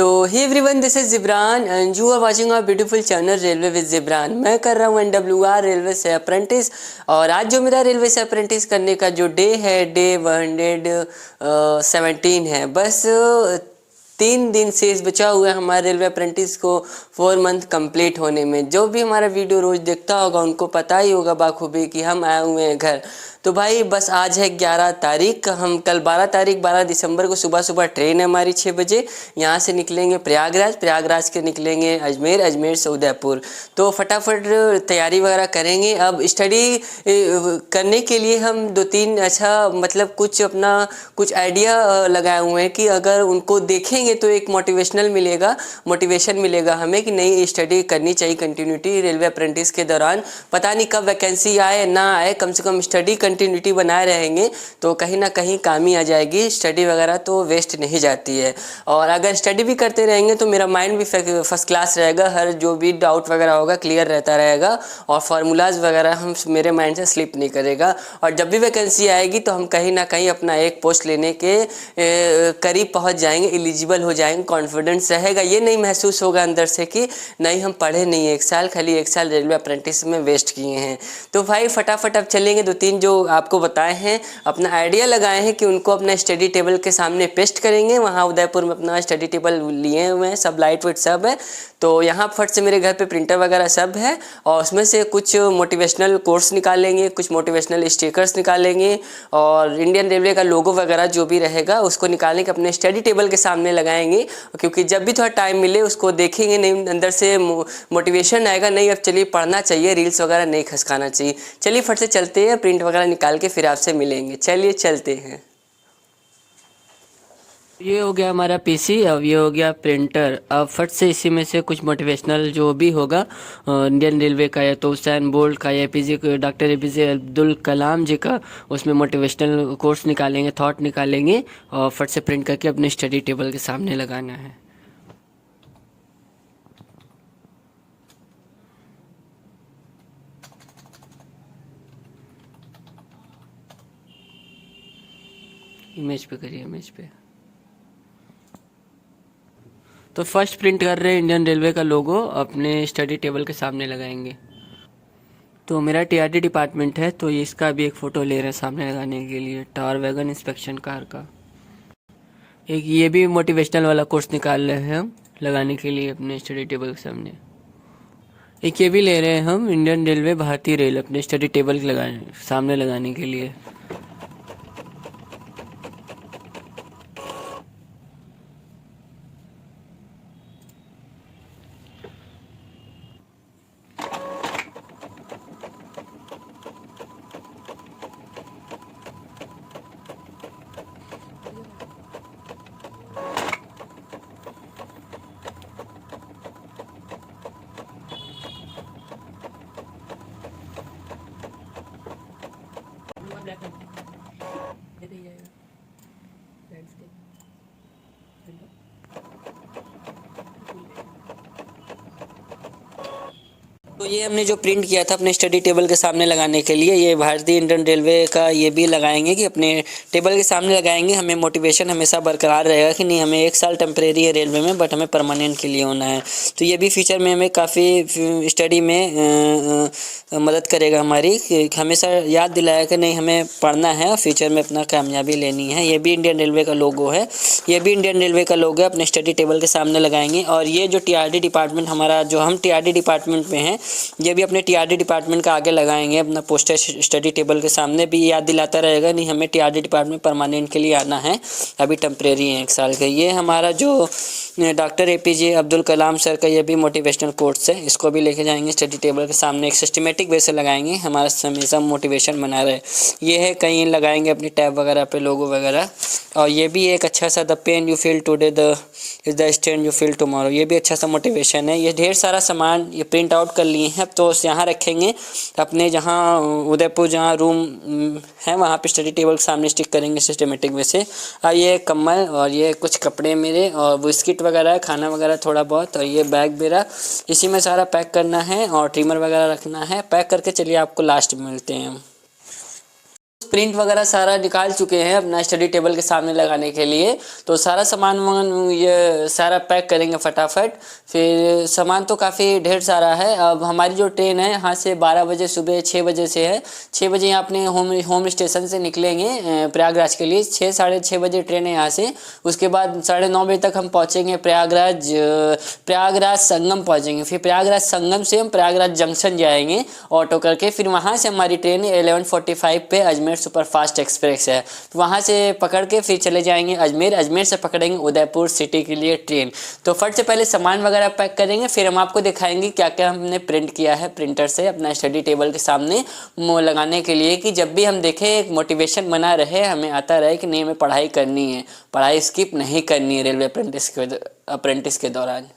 तो hey everyone, this is Jibran and you are watching our beautiful channel railway with Jibran. मैं कर रहा हूँ NWR रेलवे से अप्रेंटिस। और आज जो मेरा रेलवे से अप्रेंटिस करने का जो डे है, डे 117 है। बस 3 दिन शेष बचा हुआ है हमारे रेलवे अप्रेंटिस को 4 मंथ कंप्लीट होने में। जो भी हमारा वीडियो रोज़ देखता होगा उनको पता ही होगा बाखूबी कि हम आए हुए हैं घर। तो भाई बस आज है 11 तारीख, हम कल 12 तारीख 12 दिसंबर को सुबह सुबह ट्रेन है हमारी 6 बजे। यहाँ से निकलेंगे प्रयागराज, प्रयागराज के निकलेंगे अजमेर, अजमेर से उदयपुर। तो फटाफट तैयारी वगैरह करेंगे। अब स्टडी करने के लिए हम 2-3 मतलब कुछ आइडिया लगाए हुए हैं कि अगर उनको देखेंगे तो एक मोटिवेशन मिलेगा हमें कि नहीं, स्टडी करनी चाहिए कंटिन्यूटी रेलवे अप्रेंटिस के दौरान। पता नहीं कब वैकेंसी आए ना आए, कम से कम स्टडी कंटिन्यूटी बनाए रहेंगे तो कहीं ना कहीं काम ही आ जाएगी। स्टडी वगैरह तो वेस्ट नहीं जाती है। और अगर स्टडी भी करते रहेंगे तो मेरा माइंड भी फर्स्ट क्लास रहेगा, हर जो भी डाउट वगैरह होगा क्लियर रहता रहेगा और फार्मूलाज वगैरह मेरे माइंड से स्लिप नहीं करेगा। और जब भी वैकेंसी आएगी तो हम कहीं ना कहीं अपना एक पोस्ट लेने के करीब पहुंच जाएंगे, एलिजिबल हो जाएंगे। कॉन्फिडेंस रहेगा, ये नहीं महसूस होगा अंदर से कि नहीं हम पढ़े नहीं, 1 साल खाली 1 साल रेलवे अप्रेंटिस में वेस्ट किए हैं। तो भाई फटाफट अब चलेंगे। 2-3 जो आपको बताए हैं, अपना आइडिया लगाए हैं कि उनको अपना स्टडी टेबल के सामने पेस्ट करेंगे। वहाँ उदयपुर में अपना स्टडी टेबल लिए हुए हैं, सब लाइट वेट सब है। तो यहाँ फट से मेरे घर पे प्रिंटर वगैरह सब है और उसमें से कुछ मोटिवेशनल कोट्स निकालेंगे, कुछ मोटिवेशनल स्टिकर्स निकालेंगे और इंडियन रेलवे का लोगो वगैरह जो भी रहेगा उसको निकालने के अपने स्टडी टेबल के सामने लगाएंगे। क्योंकि जब भी थोड़ा टाइम मिले उसको देखेंगे, नहीं अंदर से मोटिवेशन आएगा, नहीं अब चलिए पढ़ना चाहिए, रील्स वगैरह नहीं खसकाना चाहिए। चलिए फट से चलते हैं, प्रिंट वगैरह निकाल के फिर आपसे मिलेंगे। चलिए चलते हैं। ये हो गया हमारा पीसी, अब ये हो गया प्रिंटर। अब फट से इसी में से कुछ मोटिवेशनल जो भी होगा इंडियन रेलवे का या तो हुसैन बोल्ट का या डॉक्टर APJ अब्दुल कलाम जी का, उसमें मोटिवेशनल कोर्स निकालेंगे, थॉट निकालेंगे और फट से प्रिंट करके अपने स्टडी टेबल के सामने लगाना है। इमेज पे करिए, इमेज पे। तो फर्स्ट प्रिंट कर रहे हैं इंडियन रेलवे का लोगो, अपने स्टडी टेबल के सामने लगाएंगे। तो मेरा TRD डिपार्टमेंट है तो इसका भी एक फ़ोटो ले रहे हैं सामने लगाने के लिए, टावर वैगन इंस्पेक्शन कार का। एक ये भी मोटिवेशनल वाला कोर्स निकाल रहे हैं हम लगाने के लिए अपने स्टडी टेबल के सामने। एक ये भी ले रहे हैं हम इंडियन रेलवे भारतीय रेल अपने स्टडी टेबल के सामने लगाने के लिए। तो ये हमने जो प्रिंट किया था अपने स्टडी टेबल के सामने लगाने के लिए, ये भारतीय इंडियन रेलवे का ये भी लगाएंगे कि अपने टेबल के सामने लगाएंगे। हमें मोटिवेशन हमेशा बरकरार रहेगा कि नहीं, हमें 1 साल टेम्परेरी है रेलवे में बट हमें परमानेंट के लिए होना है। तो ये भी फीचर में हमें काफ़ी स्टडी में मदद करेगा हमारी, हमेशा याद दिलाया कि नहीं हमें पढ़ना है, फ्यूचर में अपना कामयाबी लेनी है। ये भी इंडियन रेलवे का लोगो है, ये भी इंडियन रेलवे का लोगो है, अपने स्टडी टेबल के सामने लगाएंगे। और ये जो TRD डिपार्टमेंट हमारा, जो हम TRD डिपार्टमेंट में हैं, ये भी अपने TRD डिपार्टमेंट का आगे लगाएंगे अपना पोस्टर स्टडी टेबल के सामने। भी याद दिलाता रहेगा नहीं हमें TRD डिपार्टमेंट परमानेंट के लिए आना है, अभी टेम्परेरी है 1 साल का। ये हमारा जो doctor APJ Abdul Kalam sir का ये भी मोटिवेशनल कोट्स है, इसको भी लेके जाएंगे स्टडी टेबल के सामने, एक सिस्टमेटिक वे से लगाएंगे, हमारा हमेशा मोटिवेशन बना रहे। ये है, कहीं लगाएंगे अपनी टैब वगैरह पे लोगो वगैरह। और ये भी एक अच्छा सा, the pain you feel today the is the strength you feel tomorrow, ये भी अच्छा सा मोटिवेशन है। ये ढेर सारा सामान ये प्रिंट आउट कर लिए हैं, तो यहाँ रखेंगे अपने, जहाँ उदयपुर जहाँ रूम है वहाँ पे स्टडी टेबल के सामने स्टिक करेंगे सिस्टमेटिक वे से। और ये कम्बल और ये कुछ कपड़े मेरे और बिस्किट वगैरह, खाना वगैरह थोड़ा बहुत, और ये बैग मेरा, इसी में सारा पैक करना है और ट्रिमर वगैरह रखना है। पैक करके चलिए आपको लास्ट में मिलते हैं हम। प्रिंट वगैरह सारा निकाल चुके हैं अपना स्टडी टेबल के सामने लगाने के लिए। तो सारा सामान ये सारा पैक करेंगे फटाफट। फिर सामान तो काफ़ी ढेर सारा है। अब हमारी जो ट्रेन है यहाँ से 12 बजे सुबह 6 बजे से है। 6 बजे यहाँ अपने होम स्टेशन से निकलेंगे प्रयागराज के लिए। 6 बजे ट्रेन है यहाँ से। उसके बाद 9:30 बजे तक हम पहुँचेंगे प्रयागराज संगम पहुँचेंगे। फिर प्रयागराज संगम से हम प्रयागराज जंक्शन जाएंगे ऑटो करके। फिर वहाँ से हमारी ट्रेन 11:45 पे अजमेर सुपरफास्ट एक्सप्रेस है, तो वहाँ से पकड़ के फिर चले जाएंगे अजमेर। अजमेर से पकड़ेंगे उदयपुर सिटी के लिए ट्रेन। तो फट से पहले सामान वगैरह पैक करेंगे, फिर हम आपको दिखाएंगे क्या क्या हमने प्रिंट किया है प्रिंटर से अपना स्टडी टेबल के सामने लगाने के लिए, कि जब भी हम देखें एक मोटिवेशन बना रहे, हमें आता रहे कि नहीं हमें पढ़ाई करनी है, पढ़ाई स्किप नहीं करनी है रेलवे अप्रेंटिस के दौरान।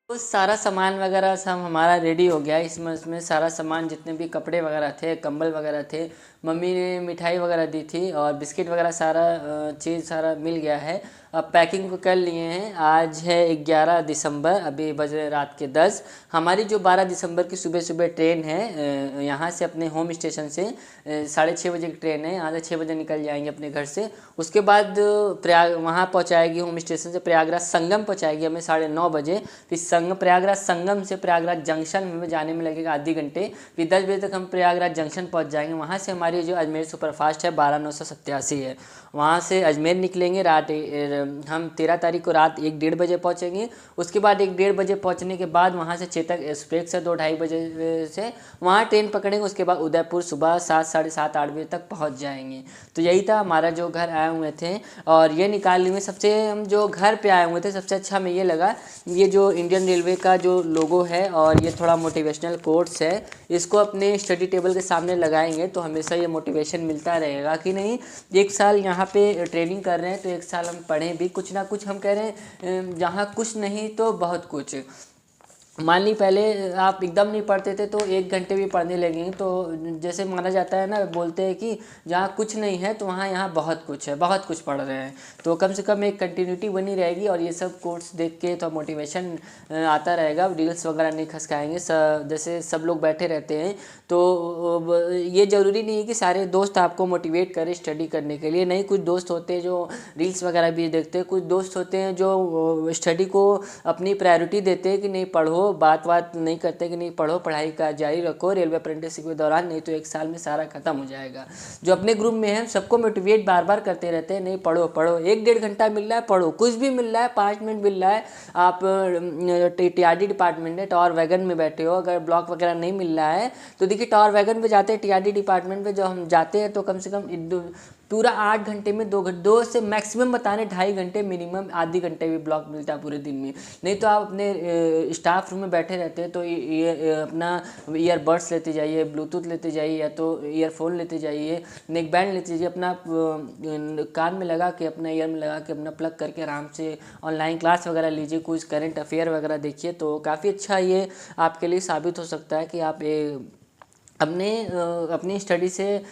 तो सारा सामान वगैरह सब हमारा रेडी हो गया। इसमें सारा सामान जितने भी कपड़े वगैरह थे, कंबल वगैरह थे, मम्मी ने मिठाई वगैरह दी थी और बिस्किट वगैरह सारा चीज़ सारा मिल गया है। अब पैकिंग को कर लिए हैं। आज है 11 दिसंबर, अभी बज रहे रात के 10। हमारी जो 12 दिसंबर की सुबह सुबह ट्रेन है यहाँ से अपने होम स्टेशन से 6:30 बजे की ट्रेन है। यहाँ से 6 बजे निकल जाएंगे अपने घर से। उसके बाद वहाँ पहुँचाएगी होम स्टेशन से प्रयागराज संगम पहुँचाएगी हमें 9:30 बजे। फिर प्रयागराज संगम से प्रयागराज जंक्शन में जाने में लगेगा आधी घंटे। फिर 10 बजे तक हम प्रयागराज जंक्शन पहुँच जाएंगे। वहाँ से हमारी जो अजमेर सुपरफास्ट है 12987 है, वहाँ से अजमेर निकलेंगे। हम 13 तारीख को रात 1-1:30 बजे पहुँचेंगे। उसके बाद 1-1:30 बजे पहुँचने के बाद वहाँ से चेतक एक्सप्रेस है 2-2:30 बजे से वहाँ ट्रेन पकड़ेंगे। उसके बाद उदयपुर सुबह 7, 7:30, 8 बजे तक पहुँच जाएंगे। तो यही था हमारा जो घर आए हुए थे। और ये निकालने में सबसे हम जो घर पे आए हुए थे सबसे अच्छा हमें ये लगा, ये जो इंडियन रेलवे का जो लोगो है और ये थोड़ा मोटिवेशनल कोट्स है, इसको अपने स्टडी टेबल के सामने लगाएंगे तो हमेशा ये मोटिवेशन मिलता रहेगा कि नहीं 1 साल यहाँ पे ट्रेनिंग कर रहे हैं तो 1 साल हम पढ़ें भी कुछ ना कुछ। हम कह रहे हैं जहाँ कुछ नहीं तो बहुत कुछ। मान ली पहले आप एकदम नहीं पढ़ते थे तो 1 घंटे भी पढ़ने लगेंगे तो जैसे माना जाता है ना, बोलते हैं कि जहाँ कुछ नहीं है तो वहाँ यहाँ बहुत कुछ है, बहुत कुछ पढ़ रहे हैं। तो कम से कम एक कंटिन्यूटी बनी रहेगी और ये सब कोर्स देख के तो मोटिवेशन आता रहेगा। रील्स वगैरह नहीं खसकाएंगे। जैसे सब लोग बैठे रहते हैं तो ये ज़रूरी नहीं है कि सारे दोस्त आपको मोटिवेट करें स्टडी करने के लिए। नहीं, कुछ दोस्त होते हैं जो रील्स वगैरह भी देखते हैं, कुछ दोस्त होते हैं जो स्टडी को अपनी प्रायोरिटी देते हैं कि नहीं पढ़ो, बात नहीं करते कि नहीं पढ़ो, पढ़ाई का जारी रखो रेलवे अप्रेंटिसशिप के दौरान, नहीं तो 1 साल में सारा खत्म हो जाएगा। जो अपने ग्रुप में है सबको मोटिवेट बार बार करते रहते हैं, नहीं पढ़ो पढ़ो, 1-1.5 घंटा मिल रहा है पढ़ो, कुछ भी मिल रहा है, 5 मिनट मिल रहा है। आप टीआरडी डिपार्टमेंट है, टावर वैगन में बैठे हो, अगर ब्लॉक वगैरह नहीं मिल रहा है तो देखिए टावर वैगन पे जाते हैं, टीआरडी डिपार्टमेंट पे जो हम जाते हैं तो कम से कम पूरा 8 घंटे में 2 से मैक्सिमम बताने 2.5 घंटे, मिनिमम आधी घंटे भी ब्लॉक मिलता है पूरे दिन में। नहीं तो आप अपने स्टाफ रूम में बैठे रहते हैं तो ये अपना ईयरबड्स लेते जाइए, ब्लूटूथ लेते जाइए या तो ईयरफोन लेते जाइए, नेक बैंड लेते जाइए, अपना कान में लगा के, अपना ईयर में लगा के, अपना प्लग करके आराम से ऑनलाइन क्लास वगैरह लीजिए, कुछ करंट अफेयर वगैरह देखिए। तो काफ़ी अच्छा ये आपके लिए साबित हो सकता है कि आप अपनी स्टडी से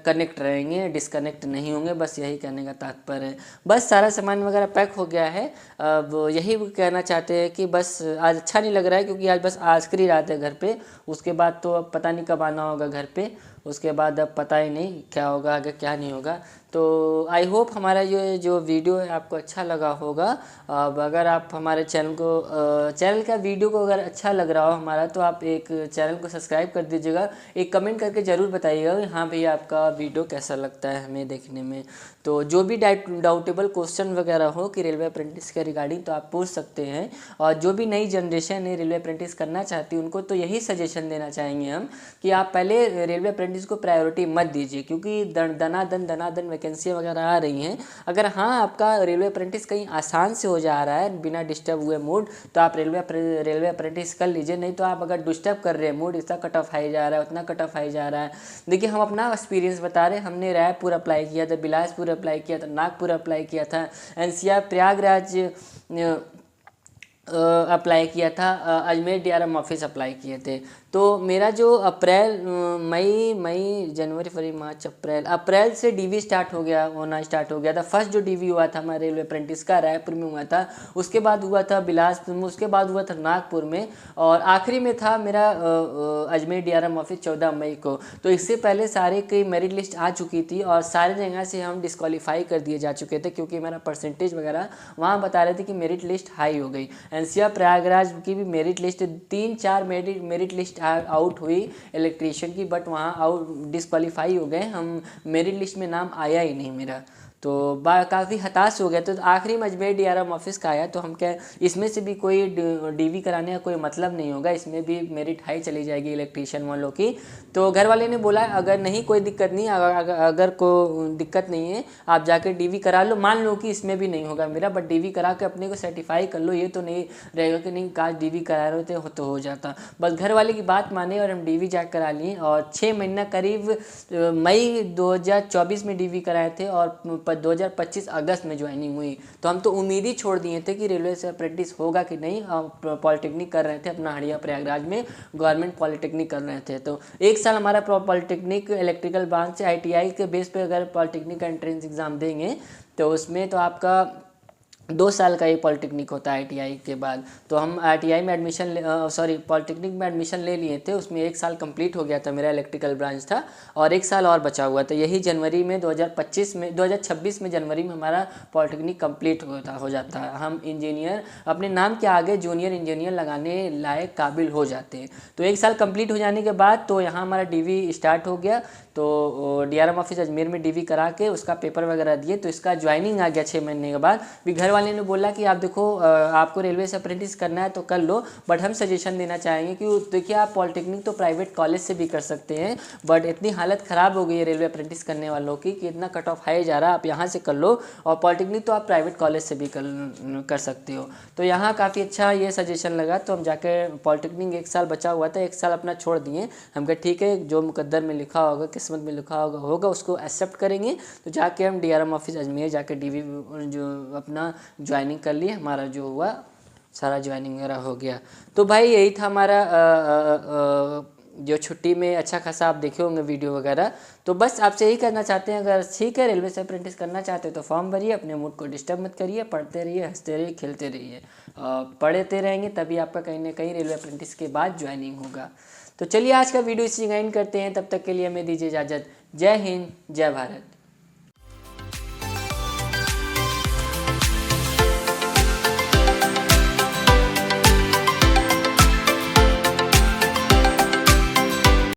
कनेक्ट रहेंगे, डिस्कनेक्ट नहीं होंगे। बस यही कहने का तात्पर्य है। बस सारा सामान वगैरह पैक हो गया है। अब यही कहना चाहते हैं कि बस आज अच्छा नहीं लग रहा है क्योंकि आज बस आखिरी रात है घर पे। उसके बाद तो अब पता नहीं कब आना होगा घर पे। उसके बाद अब पता ही नहीं क्या होगा आगे, क्या नहीं होगा। तो आई होप हमारा ये जो वीडियो है आपको अच्छा लगा होगा। अब अगर आप हमारे चैनल का वीडियो को अगर अच्छा लग रहा हो हमारा, तो आप एक चैनल को सब्सक्राइब कर दीजिएगा। एक कमेंट करके ज़रूर बताइएगा कि हाँ भैया आपका वीडियो कैसा लगता है हमें देखने में। तो जो भी डाउटेबल क्वेश्चन वगैरह हो कि रेलवे अप्रेंटिस के रिगार्डिंग, तो आप पूछ सकते हैं। और जो भी नई जनरेशन है रेलवे अप्रेंटिस करना चाहती है उनको तो यही सजेशन देना चाहेंगे हम कि आप पहले रेलवे अप्रेंटिस को प्रायोरिटी मत दीजिए, क्योंकि दनादन वैकेंसियाँ वगैरह आ रही हैं। अगर हाँ आपका रेलवे अप्रेंटिस कहीं आसान से हो जा रहा है बिना डिस्टर्ब हुए मूड, तो आप रेलवे अप्रेंटिस कर लीजिए। नहीं तो आप अगर डिस्टर्ब कर रहे हैं मूड, इतना कट ऑफ हाई जा रहा है, उतना कट ऑफ हाई जा रहा है। देखिए हम अपना एक्सपीरियंस बता रहे हैं, हमने रायपुर अप्लाई किया था, बिलासपुर अप्लाई किया था, नागपुर अप्लाई किया था, एनसीआर प्रयागराज अप्लाई किया था, अजमेर डीआरएम ऑफिस अप्लाई किए थे। तो मेरा जो अप्रैल मई जनवरी फरवरी मार्च अप्रैल से डीवी होना स्टार्ट हो गया था। फर्स्ट जो डीवी हुआ था हमारे रेलवे अप्रेंटिस का रायपुर में हुआ था, उसके बाद हुआ था बिलासपुर में, उसके बाद हुआ था नागपुर में, और आखिरी में था मेरा अजमेर डीआरएम ऑफिस 14 मई को। तो इससे पहले सारे की मेरिट लिस्ट आ चुकी थी और सारे जगह से हम डिस्क्वालीफाई कर दिए जा चुके थे, क्योंकि मेरा परसेंटेज वगैरह वहाँ बता रहे थे कि मेरिट लिस्ट हाई हो गई। एनसीआर प्रयागराज की भी merit list 3-4 merit list out हुई इलेक्ट्रीशियन की, बट वहाँ आउट डिस्क्वालीफाई हो गए हम, मेरिट लिस्ट में नाम आया ही नहीं मेरा। तो काफ़ी हताश हो गया। तो आखिरी में अजमेर डीआरएम ऑफिस का आया, तो हम क्या इसमें से भी कोई डीवी कराने का कोई मतलब नहीं होगा, इसमें भी मेरिट हाई चली जाएगी इलेक्ट्रीशियन वालों की। तो घर वाले ने बोला अगर नहीं कोई दिक्कत नहीं, अगर कोई दिक्कत नहीं है आप जाकर डीवी करा लो। मान लो कि इसमें भी नहीं होगा मेरा, बट डीवी करा के अपने को सर्टिफाई कर लो, ये तो नहीं रहेगा कि नहीं काश डीवी करा रहे होते तो हो जाता। बस घर वाले की बात माने और हम डीवी जाकर करा लिए, और 6 महीना करीब मई 2024 में डीवी कराए थे और 2025 अगस्त में ज्वाइनिंग हुई। तो हम तो उम्मीद ही छोड़ दिए थे कि रेलवे से अप्रेंटिस होगा कि नहीं। पॉलिटेक्निक कर रहे थे अपना हड़िया प्रयागराज में, गवर्नमेंट पॉलिटेक्निक कर रहे थे। तो एक साल हमारा पॉलिटेक्निक इलेक्ट्रिकल ब्रांच से ITI के बेस पे अगर पॉलिटेक्निक का एंट्रेंस एग्ज़ाम देंगे तो उसमें तो आपका 2 साल का ये पॉलिटेक्निक होता है ITI के बाद। तो हम ITI में पॉलिटेक्निक में एडमिशन ले लिए थे, उसमें 1 साल कंप्लीट हो गया था, मेरा इलेक्ट्रिकल ब्रांच था और 1 साल और बचा हुआ था। यही जनवरी में 2026 में जनवरी में हमारा पॉलिटेक्निक कंप्लीट हो जाता है। हम इंजीनियर अपने नाम के आगे जूनियर इंजीनियर लगाने लायक काबिल हो जाते हैं। तो 1 साल कंप्लीट हो जाने के बाद तो यहाँ हमारा DV स्टार्ट हो गया। तो डीआरएम ऑफिस अजमेर में DV करा के उसका पेपर वगैरह दिए, तो इसका ज्वाइनिंग आ गया 6 महीने के बाद। भी घर वाले ने बोला कि आप देखो आपको रेलवे से अप्रेंटिस करना है तो कर लो, बट हम सजेशन देना चाहेंगे कि देखिए आप पॉलिटेक्निक तो प्राइवेट कॉलेज से भी कर सकते हैं, बट इतनी हालत ख़राब हो गई है रेलवे अप्रेंटिस करने वालों की कि इतना कट ऑफ हाई जा रहा है, आप यहाँ से कर लो, और पॉलिटेक्निक तो आप प्राइवेट कॉलेज से भी कर सकते हो। तो यहाँ काफ़ी अच्छा ये सजेशन लगा, तो हम जाकर पॉलिटेक्निक 1 साल बचा हुआ था, 1 साल अपना छोड़ दिए। हम कहे ठीक है, जो मुकद्दर में लिखा होगा, किस्मत में लिखा होगा उसको एक्सेप्ट करेंगे। तो जाके हम डीआरएम ऑफिस अजमेर जाके DV जो अपना ज्वाइनिंग कर लिए, हमारा जो हुआ सारा ज्वाइनिंग वगैरह हो गया। तो भाई यही था हमारा जो छुट्टी में अच्छा खासा आप देखे होंगे वीडियो वगैरह। तो बस आपसे यही करना चाहते हैं, अगर ठीक है रेलवे से अप्रेंटिस करना चाहते हैं तो फॉर्म भरिए, अपने मूड को डिस्टर्ब मत करिए, पढ़ते रहिए, हंसते रहिए, खेलते रहिए। पढ़ते रहेंगे तभी आपका कहीं ना कहीं रेलवे अप्रेंटिस के बाद ज्वाइनिंग होगा। तो चलिए आज का वीडियो इसी जगह एंड करते हैं, तब तक के लिए हमें दीजिए इजाज़त। जय हिंद, जय भारत।